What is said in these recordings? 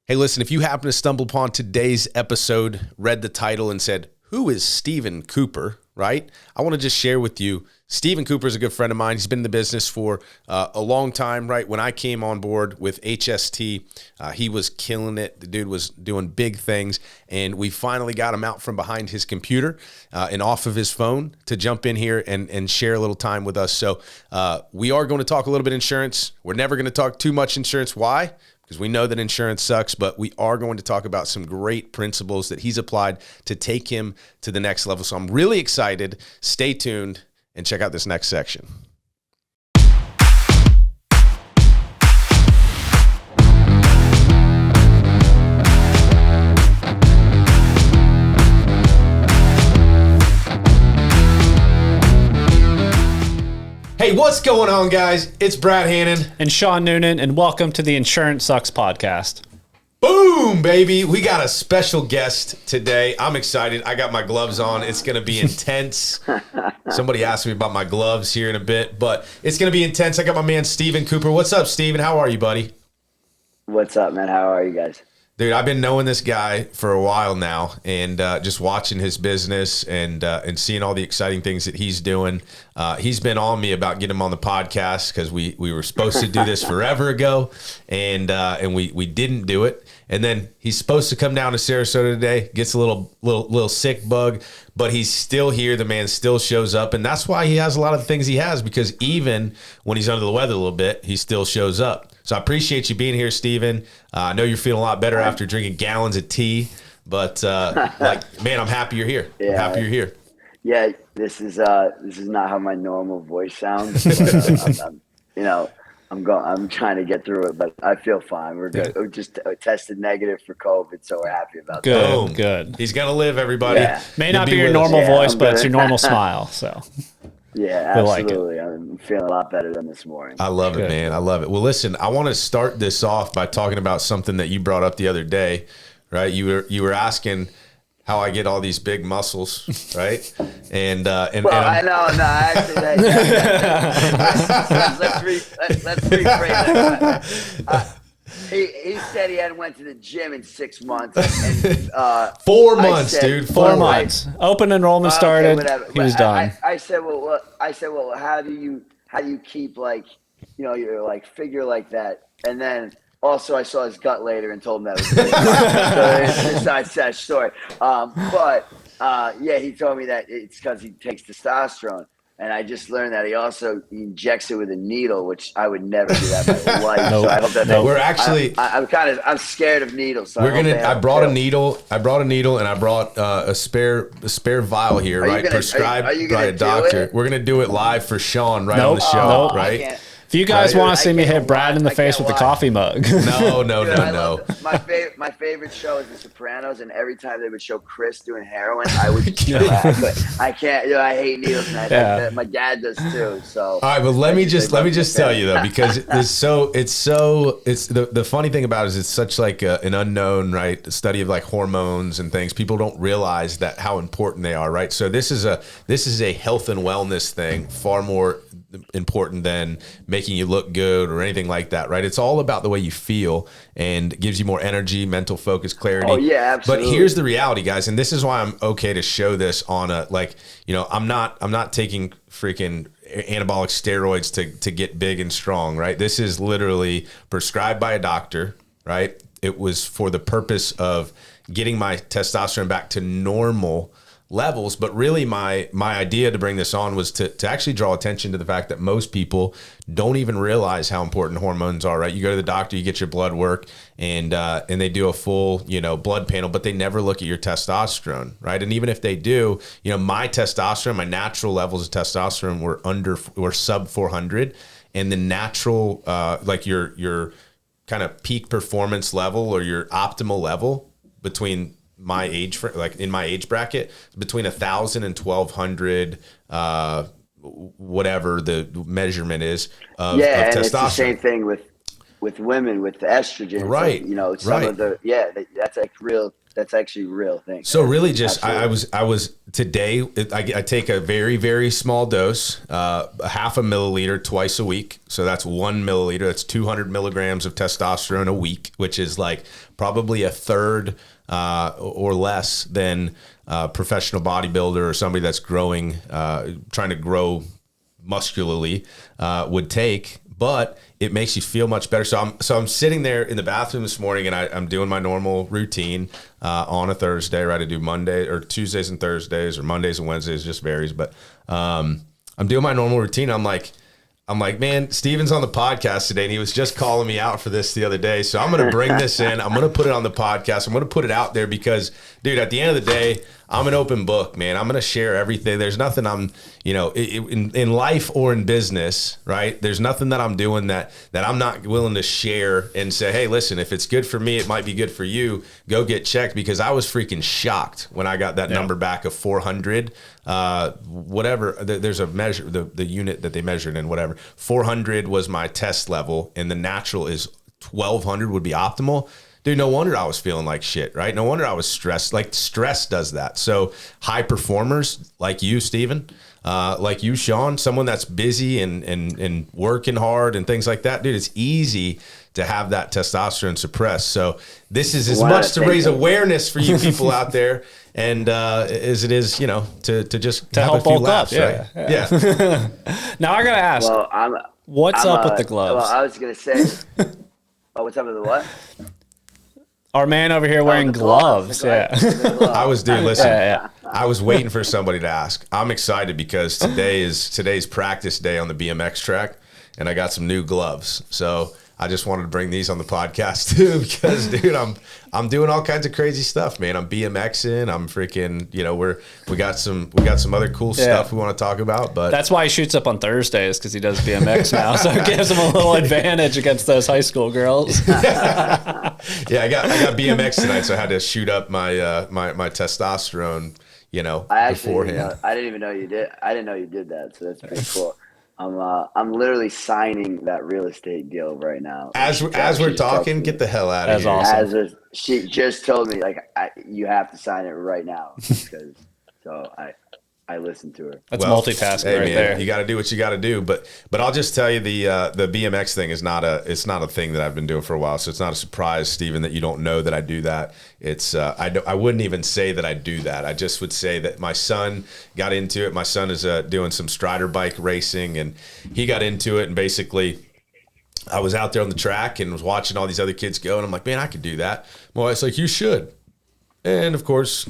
Hey, listen, if you happen to stumble upon today's episode, read the title and said, who is Stephen Cooper, right? I want to just share with you, Stephen Cooper is a good friend of mine. He's been in the business for a long time, right? When I came on board with HST, he was killing it. The dude was doing big things, and we finally got him out from behind his computer and off of his phone to jump in here and share a little time with us. So we are going to talk a little bit insurance. We're never going to talk too much insurance. Why? Because we know that insurance sucks, but we are going to talk about some great principles that he's applied to take him to the next level. So I'm really excited. Stay tuned and check out this next section. Hey, what's going on, guys? It's Brad Hannon. And Sean Noonan, and welcome to the Insurance Sucks podcast. Boom, baby. We got a special guest today. I'm excited. I got my gloves on. It's going to be intense. Somebody asked me about my gloves here in a bit, but it's going to be intense. I got my man, Stephen Cooper. What's up, Stephen? How are you, buddy? What's up, man? How are you guys? Dude, I've been knowing this guy for a while now, and just watching his business and seeing all the exciting things that he's doing. He's been on me about getting him on the podcast because we were supposed to do this forever ago, and we didn't do it. And then he's supposed to come down to Sarasota today, gets a little sick bug, but he's still here. The man still shows up, and that's why he has a lot of the things he has, because even when he's under the weather a little bit, he still shows up. So I appreciate you being here, Stephen. I know you're feeling a lot better after drinking gallons of tea, but man, I'm happy you're here. Yeah. I'm happy you're here. Yeah, this is not how my normal voice sounds. But, I'm trying to get through it, but I feel fine. We're good. We just tested negative for COVID, so we're happy about that. Boom. Good. He's gonna live, everybody. Yeah. May not be your normal voice, but it's your normal good. smile. So Yeah, absolutely. I'm feeling a lot better than this morning. I love it, man. I love it. Well, listen, I want to start this off by talking about something that you brought up the other day, right? You were asking how I get all these big muscles, right? And I know. No, actually, let's rephrase it. He said he hadn't went to the gym in 6 months. And, 4 months, dude. 4 months. Open enrollment started. Whatever. He was done. I said, well, how do you keep your like figure like that? And then also I saw his gut later and told him that was so it's that story. Yeah, he told me that it's because he takes testosterone. And I just learned that he injects it with a needle, which I would never do that in my life. So I hope that we're actually. I'm scared of needles. So I brought a needle, and I brought a spare vial here, right? Prescribed by a doctor. We're gonna do it live for Sean right on the show, right? If you guys want to see me hit Brad in the face with the coffee mug. No. My favorite show is The Sopranos, and every time they would show Chris doing heroin, I would I can't. I hate needles. And my dad does too. So all right, but let me just tell you though, because it's the funny thing about it is it's such like an unknown, right? The study of like hormones and things. People don't realize that how important they are, right? So this is a health and wellness thing, far more important than making you look good or anything like that, right? It's all about the way you feel and gives you more energy, mental focus, clarity. Oh yeah, absolutely. But here's the reality, guys, and this is why I'm okay to show this on a I'm not taking freaking anabolic steroids to get big and strong, right? This is literally prescribed by a doctor, right? It was for the purpose of getting my testosterone back to normal levels, but really my idea to bring this on was to actually draw attention to the fact that most people don't even realize how important hormones are, right? You go to the doctor, you get your blood work, and they do a full blood panel, but they never look at your testosterone, right? And even if they do, my testosterone, my natural levels of testosterone were sub 400, and the natural like your kind of peak performance level or your optimal level between my age, like in my age bracket, between 1,000 and 1,200, whatever the measurement is of testosterone. And it's the same thing with women with the estrogen, right? Like, some of the that's like real That's actually a real thing. So really just, I was today, I take a very, very small dose, a half a milliliter twice a week. So that's 1 milliliter. That's 200 milligrams of testosterone a week, which is like probably a third or less than a professional bodybuilder or somebody that's growing, trying to grow muscularly would take. But it makes you feel much better. So I'm sitting there in the bathroom this morning, and I'm doing my normal routine on a Thursday, right? I do Monday or Tuesdays and Thursdays, or Mondays and Wednesdays, just varies. But I'm doing my normal routine. I'm like, man, Steven's on the podcast today, and he was just calling me out for this the other day. So I'm going to bring this in. I'm going to put it on the podcast. I'm going to put it out there because, dude, at the end of the day, I'm an open book, man. I'm going to share everything. There's nothing I'm, in life or in business, right? There's nothing that I'm doing that I'm not willing to share and say, hey, listen, if it's good for me, it might be good for you. Go get checked, because I was freaking shocked when I got that number back of 400, whatever. There's a measure, the unit that they measured in, whatever. 400 was my test level, and the natural is 1200 would be optimal. Dude, no wonder I was feeling like shit, right? No wonder I was stressed. Like, stress does that. So high performers like you, Steven, like you, Sean, someone that's busy and working hard and things like that, dude, it's easy to have that testosterone suppressed. So this is as much to raise awareness for you people out there, and as it is, to just have help a few bulk laughs, up. right? Yeah. Now I got to ask, what's up with the gloves? Well, I was going to say, what's up with the what? Our man over here wearing gloves. Yeah. I was, dude, listen, I was waiting for somebody to ask. I'm excited because today's practice day on the BMX track, and I got some new gloves. So I just wanted to bring these on the podcast too, because, dude, I'm doing all kinds of crazy stuff, man. I'm BMXing. I'm freaking, we got some other cool stuff we want to talk about, but that's why he shoots up on Thursdays, because he does BMX now. So it gives him a little advantage against those high school girls. Yeah, I got BMX tonight, so I had to shoot up my my testosterone, beforehand. I didn't even know you did. I didn't know you did that, so that's pretty cool. I'm literally signing that real estate deal right now. As we're talking, get the hell out of here. Awesome. She just told me, like, you have to sign it right now, because I listened to her. That's multitasking right there. You got to do what you got to do. But I'll just tell you, the BMX thing is not a thing that I've been doing for a while. So it's not a surprise, Steven, that you don't know that I do that. It's I wouldn't even say that I do that. I just would say that my son got into it. My son is doing some Strider bike racing, and he got into it. And basically, I was out there on the track and was watching all these other kids go, and I'm like, man, I could do that. My wife's like, you should. And of course,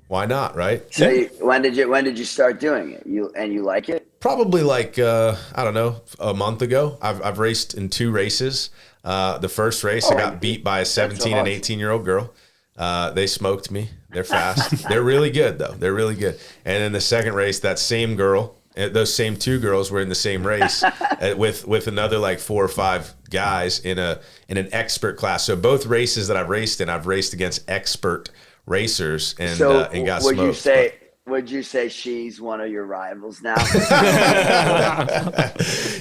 why not, right? So when did you start doing it? You like it? Probably like I don't know, a month ago. I've raced in 2 races. The first race, I got beat by a 17 and 18-year-old girl. They smoked me. They're fast. They're really good though. They're really good. And then the second race, that same girl, those same 2 girls were in the same race with another like 4 or 5 guys in an expert class. So both races that I've raced in, I've raced against expert racers and got smoked. Would you say she's one of your rivals now?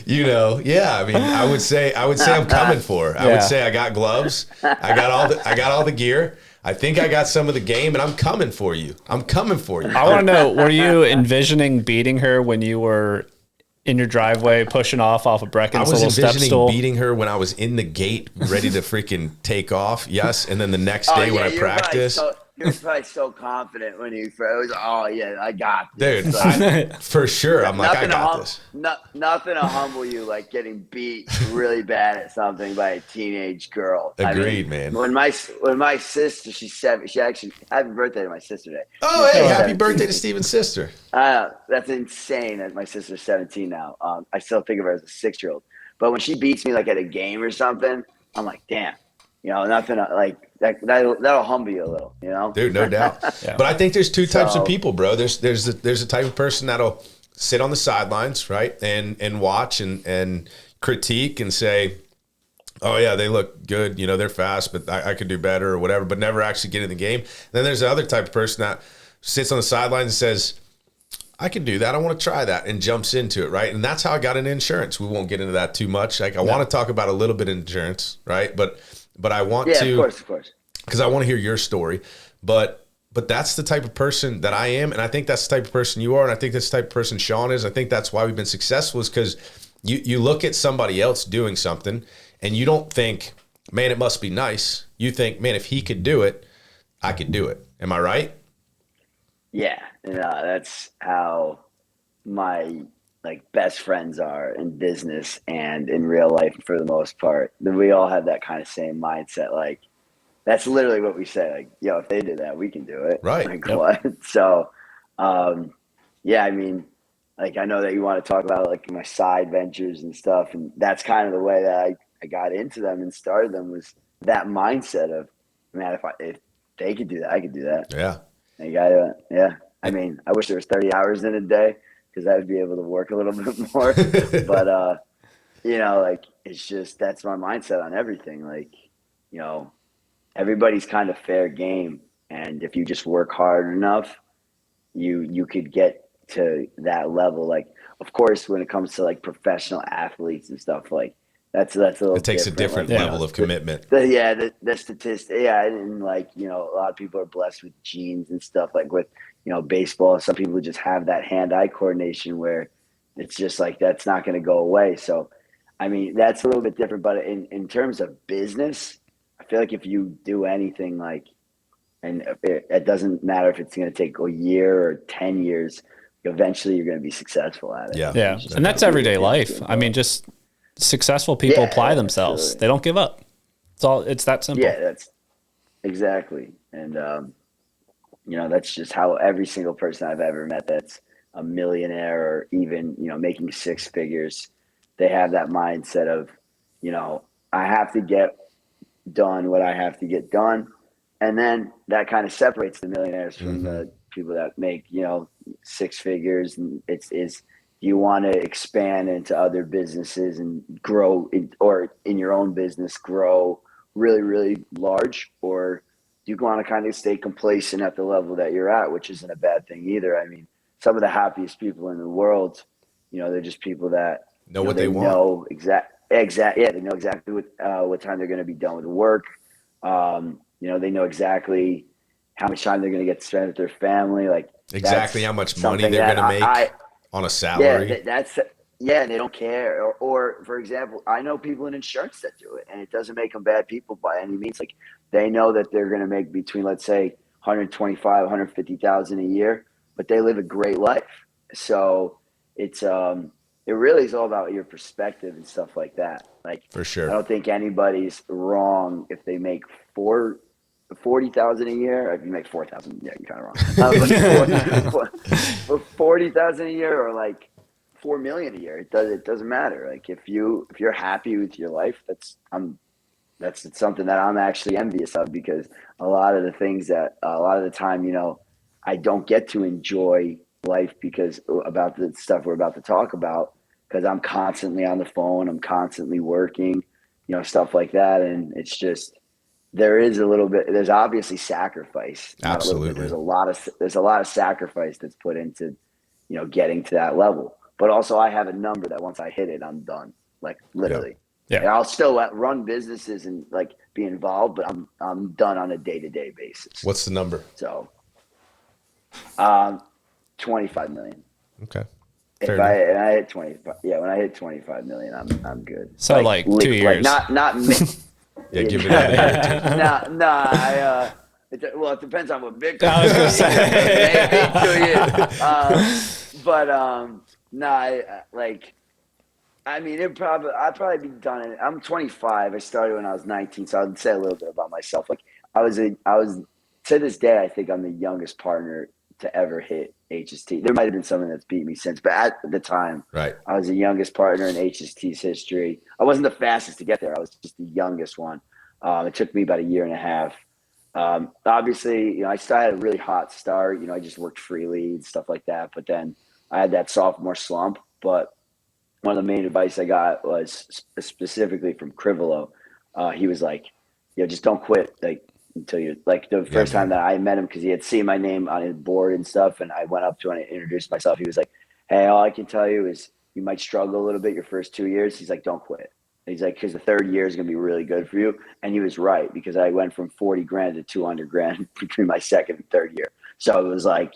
Yeah. I mean, I would say I'm coming for her. I would say I got gloves. I got all the gear. I think I got some of the game, and I'm coming for you. I want to know, were you envisioning beating her when you were in your driveway pushing off of Brecken's little step stool? I was envisioning beating her when I was in the gate ready to freaking take off. Yes. And then the next day when I practiced. You're probably so confident when you froze. Oh yeah, I got this. Dude, for sure. I'm like, I got this. Nothing to humble you like getting beat really bad at something by a teenage girl. Agreed, man. When my sister, she's 7. She actually, happy birthday to my sister today. Oh, hey, happy birthday to Steven's sister. That's insane that my sister's 17 now. I still think of her as a 6-year-old. But when she beats me like at a game or something, I'm like, damn. Nothing like that'll humble you a little, Dude, no doubt. But I think there's 2 types of people, bro. There's a type of person that'll sit on the sidelines, right, and watch and critique and say, oh yeah, they look good, they're fast, but I could do better or whatever, but never actually get in the game. And then there's the other type of person that sits on the sidelines and says, I can do that. I want to try that, and jumps into it, right? And that's how I got into insurance. We won't get into that too much. Like I want to talk about a little bit of insurance, right? But I want to. Yeah, of course. because I want to hear your story, but that's the type of person that I am. And I think that's the type of person you are. And I think that's the type of person Sean is. I think that's why we've been successful, is because you look at somebody else doing something and you don't think, man, it must be nice. You think, man, if he could do it, I could do it. Am I right? Yeah. And that's how my like best friends are in business and in real life for the most part. Then we all have that kind of same mindset. Like, that's literally what we say. Like, yo, if they did that, we can do it. Right. Like, Yep. what? So, yeah, I mean, like, I know that you want to talk about like my side ventures and stuff. And that's kind of the way that I got into them and started them, was that mindset of, man, if they could do that, I could do that. Yeah. Like, yeah. I mean, I wish there was 30 hours in a day, because I would be able to work a little bit more. But, you know, like, it's just, that's my mindset on everything. Like, you know, everybody's kind of fair game. And if you just work hard enough, you could get to that level. Like, of course, when it comes to like professional athletes and stuff, like that's a little It takes a different like, level of commitment. The statistic, yeah, and like, you know, a lot of people are blessed with genes and stuff, like with, you know, baseball. Some people just have that hand-eye coordination where it's just like, that's not going to go away. So, I mean, that's a little bit different. But in terms of business, I feel like if you do anything, like, and it doesn't matter if it's going to take a year or 10 years, eventually you're going to be successful at it. Yeah. Yeah. And that's everyday life. I mean, just successful people apply themselves. Absolutely. They don't give up. It's that simple. Yeah, that's exactly. And, you know, that's just how every single person I've ever met that's a millionaire or even, you know, making six figures, they have that mindset of, you know, I have to get done what I have to get done. And then that kind of separates the millionaires from the people that make, you know, six figures. And it's you want to expand into other businesses and grow or in your own business, grow really, really large, or you want to kind of stay complacent at the level that you're at, which isn't a bad thing either. I mean, some of the happiest people in the world, you know, they're just people that Know what they want. Know yeah, they know exactly what time they're going to be done with work. You know, they know exactly how much time they're going to get to spend with their family. Like, exactly how much money they're going to make on a salary. Yeah, they don't care. Or for example, I know people in insurance that do it, and it doesn't make them bad people by any means. Like, they know that they're going to make between, let's say, 125, 150,000 a year, but they live a great life. So it really is all about your perspective and stuff like that. Like, For sure. I don't think anybody's wrong if they make 40,000 a year. If you make 4,000, yeah, you're kind of wrong. 40,000 a year, or like 4 million a year. It doesn't matter. Like, if you're happy with your life, that's something that I'm actually envious of, because a lot of the time, you know, I don't get to enjoy life because about the stuff we're about to talk about, because I'm constantly on the phone, I'm constantly working, you know, stuff like that. And it's just, there's obviously sacrifice. Absolutely. There's a lot of sacrifice that's put into, you know, getting to that level. But also, I have a number that once I hit it, I'm done. Like, literally. Yeah. And I'll still run businesses and like be involved, but I'm done on a day-to-day basis. What's the number? So, 25 million. Okay. When I hit 25 million, I'm good. So like 2 years. Like not me. Yeah, give it a Nah. Well, it depends on what Bitcoin. I was gonna say. I mean, I'd probably be done. I'm 25. I started when I was 19, so I'd say a little bit about myself. Like, I was to this day, I think I'm the youngest partner to ever hit HST. There might have been someone that's beat me since, but at the time, right, I was the youngest partner in HST's history. I wasn't the fastest to get there. I was just the youngest one. It took me about a year and a half. Obviously, you know, I started a really hot start. You know, I just worked free leads, stuff like that. But then I had that sophomore slump. But one of the main advice I got was specifically from Crivolo. He was like, "Yo, just don't quit. Like, until you like the first time that I met him, because he had seen my name on his board and stuff, and I went up to him and I introduced myself. He was like, 'Hey, all I can tell you is you might struggle a little bit your first 2 years.' He's like, 'Don't quit.' He's like, because the third year is going to be really good for you. And he was right, because I went from 40 grand to 200 grand between my second and third year. So it was like,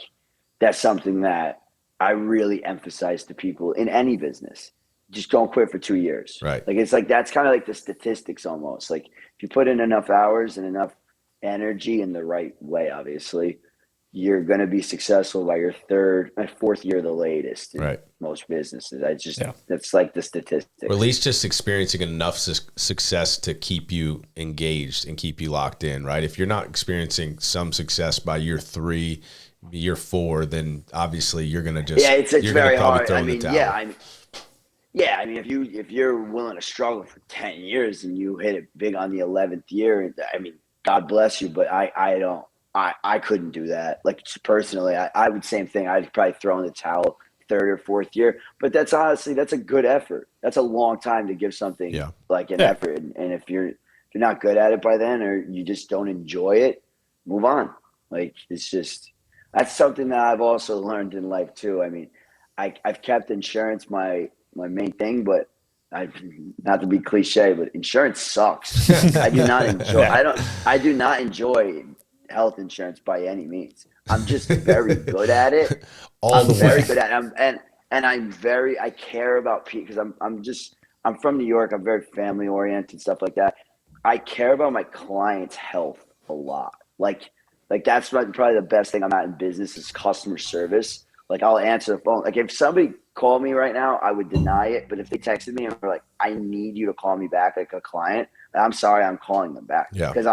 that's something that I really emphasize to people in any business. Just don't quit for 2 years. Right. Like, it's like, that's kind of like the statistics almost. Like, if you put in enough hours and enough energy in the right way, obviously, you're going to be successful by your fourth year, the latest in Right. most businesses. That's like the statistics. Or at least just experiencing enough success to keep you engaged and keep you locked in, right? If you're not experiencing some success by year 3, year 4, then obviously you're going to just, it's you're very gonna probably hard. throw I in mean, the towel. I mean, if you're willing to struggle for 10 years and you hit it big on the 11th year, I mean, God bless you, but I couldn't do that. Like, personally, I would, same thing. I'd probably throw in the towel third or fourth year, but that's a good effort. That's a long time to give something like an effort. And if you're not good at it by then, or you just don't enjoy it, move on. Like, that's something that I've also learned in life too. I mean, I've kept insurance my main thing, but not to be cliche, but insurance sucks. I do not enjoy. I do not enjoy health insurance by any means. I'm just very good at it. I'm very good at it. And I care about people, because I'm from New York. I'm very family oriented, stuff like that. I care about my clients' health a lot. Like that's probably the best thing I'm at in business is customer service. Like, I'll answer the phone. Like, if somebody called me right now, I would deny it. But if they texted me and were like, I need you to call me back, like a client, I'm sorry, I'm calling them back. Yeah. Because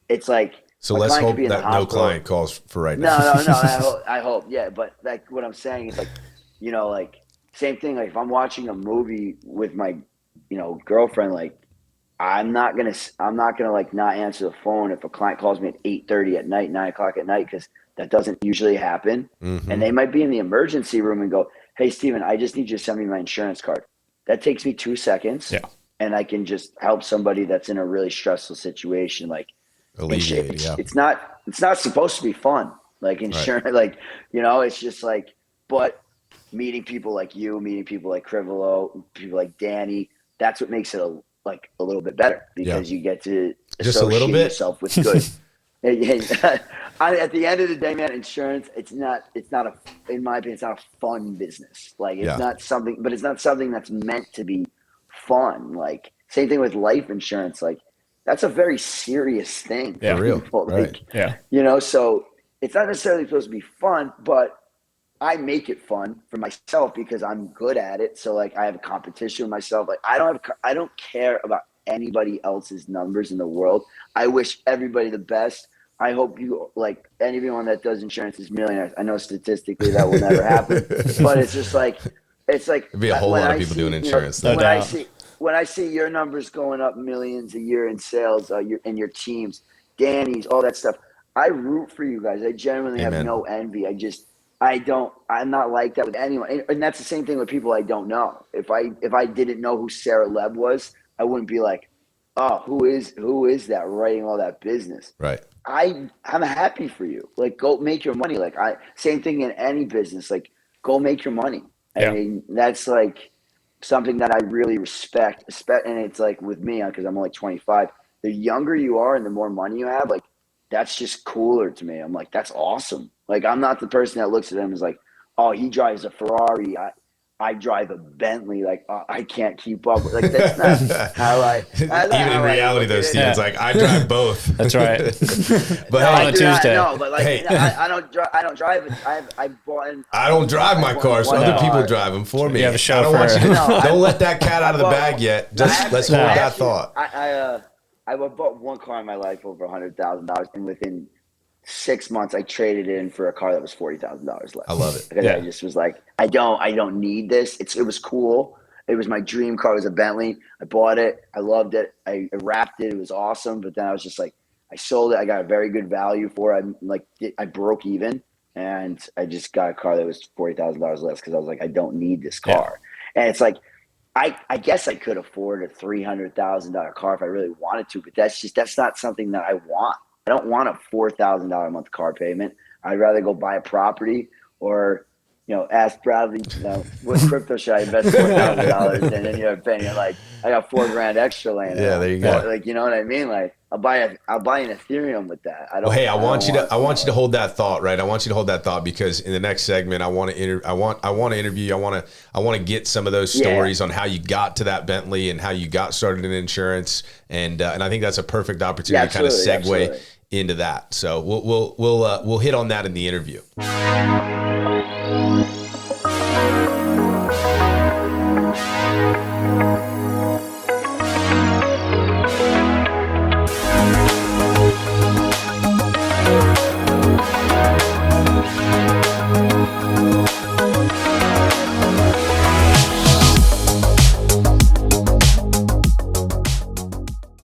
it's like, so let's hope that no client calls for right now. No. I hope. Yeah. But like, what I'm saying is, like, like, same thing. Like, if I'm watching a movie with my, girlfriend, like, I'm not gonna like not answer the phone if a client calls me at 8:30 at night, 9 o'clock at night, because that doesn't usually happen. Mm-hmm. And they might be in the emergency room and go, "Hey, Steven, I just need you to send me my insurance card." That takes me 2 seconds, and I can just help somebody that's in a really stressful situation. Like, alleviate. It's not supposed to be fun. Like, insurance, right. Like, it's just like, but meeting people like you, meeting people like Crivolo, people like Danny, that's what makes it a little bit better, because you get to associate yourself with good. At the end of the day, man, insurance, in my opinion, it's not a fun business. Like, it's not something that's meant to be fun. Like, same thing with life insurance. Like, that's a very serious thing. Yeah, for real. Like, right. So it's not necessarily supposed to be fun, but I make it fun for myself because I'm good at it. So, like, I have a competition with myself. Like, I don't care about anybody else's numbers in the world. I wish everybody the best. I hope anyone that does insurance is millionaires. I know statistically that will never happen, but it's just like, there'd be a whole lot of people doing insurance. When I see your numbers going up millions a year in sales, and your teams, Danny's, all that stuff, I root for you guys. I genuinely have no envy. I'm not like that with anyone. And that's the same thing with people I don't know. If I didn't know who Sarah Leb was, I wouldn't be like, oh, who is that writing all that business? Right. I'm happy for you. Like, go make your money. Like, same thing in any business. Like, go make your money. I mean, that's like something that I really respect. And it's like with me, because I'm only 25, the younger you are and the more money you have, like, that's just cooler to me. I'm like, that's awesome. Like, I'm not the person that looks at him and is like, oh, he drives a Ferrari, I drive a Bentley. Like, I can't keep up. Like, that's not how I. Even in reality, though, Steven's like, I drive both. That's right. But on a Tuesday. But like, I don't drive it. I don't drive my car, so other people drive them for me. You have a chauffeur. Don't let that cat out of the bag yet. Just let's hold that thought. I bought one car in my life over $100,000, and within 6 months, I traded it in for a car that was $40,000 less. I love it. Because I just was like, I don't need this. It was cool. It was my dream car. It was a Bentley. I bought it. I loved it. I wrapped it. It was awesome. But then I was just like, I sold it. I got a very good value for it. I broke even, and I just got a car that was $40,000 less because I was like, I don't need this car. Yeah. And it's like, I guess I could afford a $300,000 car if I really wanted to, but that's not something that I want. I don't want a $4,000 a month car payment. I'd rather go buy a property or, ask Bradley, what crypto should I invest $4,000 in? And you're paying like, I got $4,000 extra laying Yeah, there you go. Like, you know what I mean? Like, I'll buy an Ethereum with that. I want you to hold that thought, right? I want you to hold that thought because in the next segment, I want to interview you. I want to get some of those stories on how you got to that Bentley and how you got started in insurance, and I think that's a perfect opportunity to kind of segue into that. So we'll hit on that in the interview.